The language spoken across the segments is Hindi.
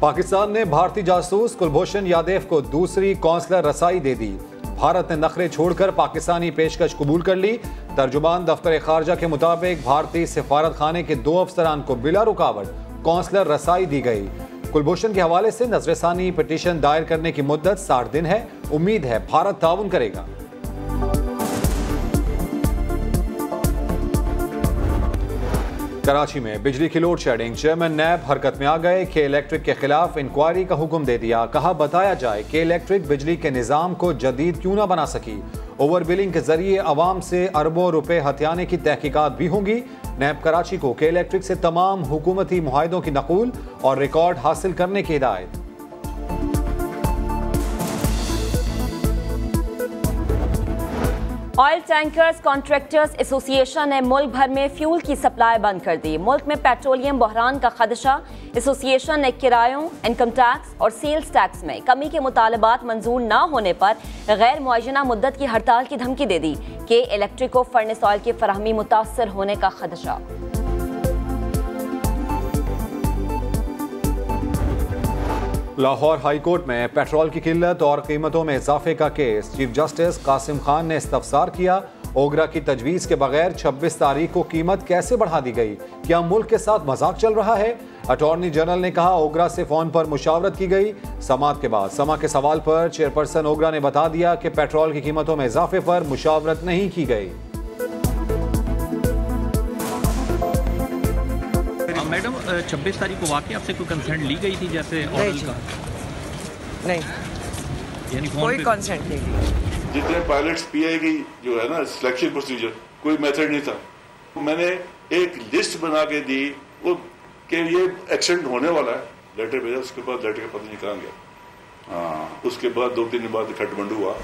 पाकिस्तान ने भारतीय जासूस कुलभूषण यादव को दूसरी कौंसलर रसाई दे दी। भारत ने नखरे छोड़कर पाकिस्तानी पेशकश कबूल कर ली। तर्जुमान दफ्तर खारजा के मुताबिक भारतीय सिफारत खाने के 2 अफसरान को बिला रुकावट कौंसलर रसाई दी गई। कुलभूषण के हवाले से नजरसानी पिटीशन दायर करने की मुद्दत 60 दिन है। उम्मीद है भारत ताउन करेगा। कराची में बिजली की लोड शेडिंग, चेयरमैन नैब हरकत में आ गए। के इलेक्ट्रिक के खिलाफ इंक्वायरी का हुक्म दे दिया। कहा बताया जाए के इलेक्ट्रिक बिजली के निज़ाम को जदीद क्यों ना बना सकी। ओवर बिलिंग के जरिए अवाम से अरबों रुपए हथियाने की तहकीकात भी होंगी। नैब कराची को के इलेक्ट्रिक से तमाम हुकूमती मुआहिदों की नकूल और रिकॉर्ड हासिल करने की हिदायत। ऑयल टैंकर्स कॉन्ट्रैक्टर्स एसोसिएशन ने मुल्क भर में फ्यूल की सप्लाई बंद कर दी। मुल्क में पेट्रोलियम बहरान का खदशा। एसोसिएशन ने किरायों, इनकम टैक्स और सेल्स टैक्स में कमी के मुतालबात मंजूर न होने पर गैर मुअय्यना मुद्दत की हड़ताल की धमकी दे दी। के इलेक्ट्रिक को फर्नेस ऑयल की फराहमी मुतासर होने का खदशा। लाहौर हाई कोर्ट में पेट्रोल की किल्लत और कीमतों में इजाफे का केस। चीफ जस्टिस कासिम खान ने इस्तफसार किया। ओगरा की तजवीज़ के बगैर 26 तारीख को कीमत कैसे बढ़ा दी गई? क्या मुल्क के साथ मजाक चल रहा है? अटॉर्नी जनरल ने कहा ओगरा से फोन पर मुशावरत की गई। समाअत के बाद समा के सवाल पर चेयरपर्सन ओगरा ने बता दिया कि पेट्रोल की कीमतों में इजाफे पर मुशावरत नहीं की गई। मैडम 26 तारीख को वाकई आपसे कोई कंसेंट ली गई थी जैसे ऑयल का? नहीं, यानी कोई कंसेंट नहीं ली। जितने पायलट्स पीआई की जो है ना सिलेक्शन प्रोसीजर, कोई मेथड नहीं था। मैंने एक लिस्ट बना के दी वो कि ये एक्सीडेंट होने वाला है, लेटर भेजा। उसके बाद लेटर का पता नहीं कहाँ गया। उसके बाद 2-3 दिन बाद काठमांडू हुआ।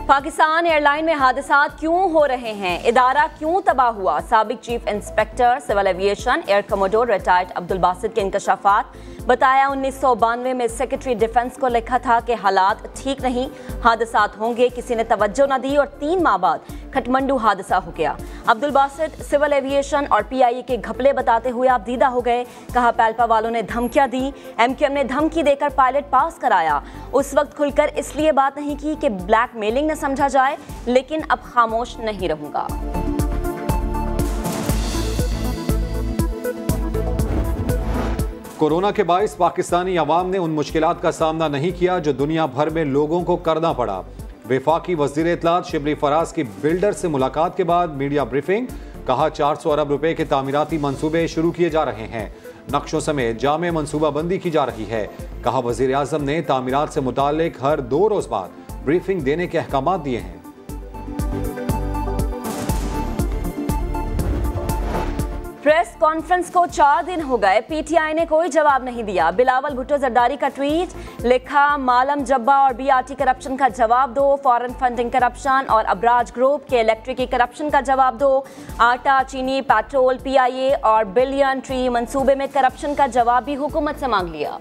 पाकिस्तान एयरलाइन में हादसात क्यों हो रहे हैं? इदारा क्यों तबाह हुआ? साबिक chief inspector civil aviation air commodore retired Abdul Basit के इंकशाफात। बताया 1992 में सेक्रेटरी डिफेंस को लिखा था कि हालात ठीक नहीं, हादसात होंगे, किसी ने तवज्जो न दी और 3 माह बाद काठमांडू हादसा हो गया। अब्दुल बासित सिविल एविएशन और PIA के घपले बताते हुए आप दीदा हो गए। कहा पैल्पा वालों ने धमकियां दी, MQM ने धमकी देकर पायलट पास कराया। उस वक्त खुलकर इसलिए बात नहीं की कि ब्लैकमेलिंग न समझा जाए, लेकिन अब खामोश नहीं रहूंगा। कोरोना के बाइस पाकिस्तानी अवाम ने उन मुश्किलात का सामना नहीं किया जो दुनिया भर में लोगों को करना पड़ा। वफाकी वज़ीर इत्तलात शिबली फराज की बिल्डर से मुलाकात के बाद मीडिया ब्रीफिंग। कहा 400 अरब रुपए के तामीराती मंसूबे शुरू किए जा रहे हैं। नक्शों समेत जामे मंसूबाबंदी की जा रही है। कहा वज़ीर आज़म ने तामीरात से मुताल्लिक हर 2 रोज़ बाद ब्रीफिंग देने के अहकामात दिए हैं। प्रेस कॉन्फ्रेंस को 4 दिन हो गए, PTI ने कोई जवाब नहीं दिया। बिलावल भुट्टो जरदारी का ट्वीट, लिखा मालम जब्बा और BRT करप्शन का जवाब दो, फॉरेन फंडिंग करप्शन और अबराज ग्रुप के इलेक्ट्रिक की करप्शन का जवाब दो, आटा, चीनी, पेट्रोल, PIA और बिलियन ट्री मंसूबे में करप्शन का जवाब भी हुकूमत से मांग लिया।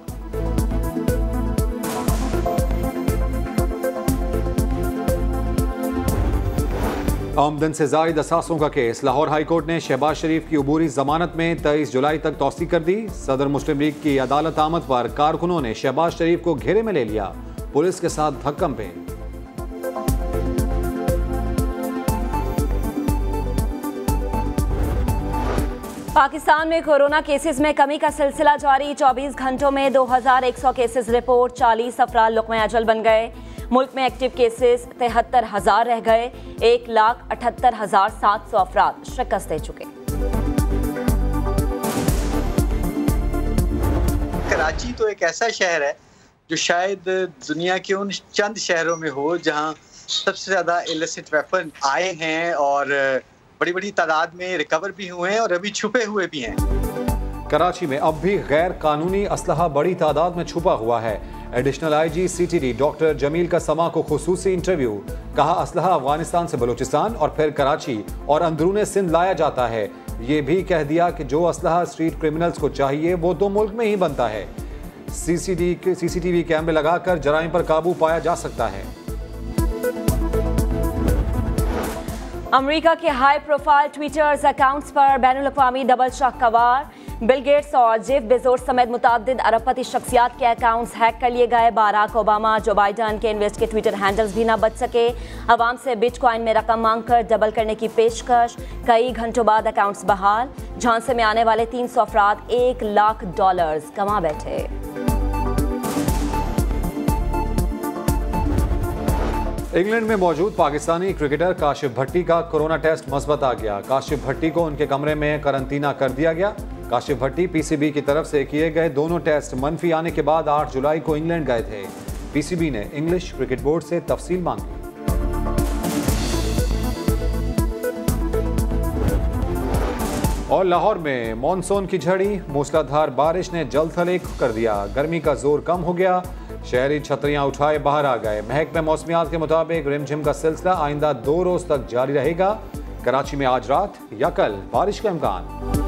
आमदन से जायद असासों का केस। लाहौर हाई कोर्ट ने शहबाज शरीफ की अबूरी जमानत में 23 जुलाई तक तौसी कर दी। सदर मुस्लिम लीग की अदालत आमद पर कारकुनों ने शहबाज शरीफ को घेरे में ले लिया। पुलिस के साथ धक्कम पे। पाकिस्तान में कोरोना केसेस में कमी का सिलसिला जारी। 24 घंटों में 2100 केसेस रिपोर्ट, 40 अफराद लुक़्मे अजल बन गए। मुल्क में एक्टिव केसेस 73,000 रह गए। 1,78,700 अफराद शिकस्त दे चुके। कराची तो एक ऐसा शहर है जो शायद दुनिया के उन चंद शहरों में हो जहां सबसे ज़्यादा इलिसिट वेपन आए हैं और बड़ी बड़ी तादाद में रिकवर भी हुए हैं और अभी छुपे हुए भी हैं। कराची में अब भी गैर कानूनी असलहा बड़ी तादाद में छुपा हुआ है। Additional IG CTD doctor Jamil का समा को खुसूसी इंटरव्यू। कहा असलहा अफगानिस्तान से बलूचिस्तान और फिर कराची और अंदरूने सिंध लाया जाता है। ये भी कह दिया कि जो असलहा स्ट्रीट क्रिमिनल्स को चाहिए वो तो मुल्क में ही बनता है। CCTV कैमरे लगाकर जराइम पर काबू पाया जा सकता है। अमेरिका के हाई प्रोफाइल ट्विटर्स अकाउंट्स पर बैनुल-अक़वामी डबल शक का वार। बिल गेट्स और जेफ बेजोस समेत मुताद्दिद अरबपति शख्सियात के अकाउंट्स हैक कर लिए गए। बाराक ओबामा, जो बाइडन के इन्वेस्ट के ट्विटर हैंडल्स भी न बच सके। अवाम से बिटकॉइन में रकम मांगकर डबल करने की पेशकश। कई घंटों बाद अकाउंट्स बहाल। झांसे में आने वाले 300 अफराद $1 लाख कमा बैठे। इंग्लैंड में मौजूद पाकिस्तानी क्रिकेटर काशिफ भट्टी का कोरोना टेस्ट मुस्बत आ गया। काशिफ भट्टी को उनके कमरे में करंतना कर दिया गया। काशिफ भट्टी पीसीबी की तरफ से किए गए दोनों टेस्ट मनफी आने के बाद 8 जुलाई को इंग्लैंड गए थे। पीसीबी ने इंग्लिश क्रिकेट बोर्ड से तफसील मांगी। और लाहौर में मॉनसून की झड़ी, मूसलाधार बारिश ने जल थले कर दिया। गर्मी का जोर कम हो गया। शहरी छतरियां उठाए बाहर आ गए। महकमा मौसमियात के मुताबिक रिमझिम का सिलसिला आइंदा 2 रोज तक जारी रहेगा। कराची में आज रात या कल बारिश का इम्कान।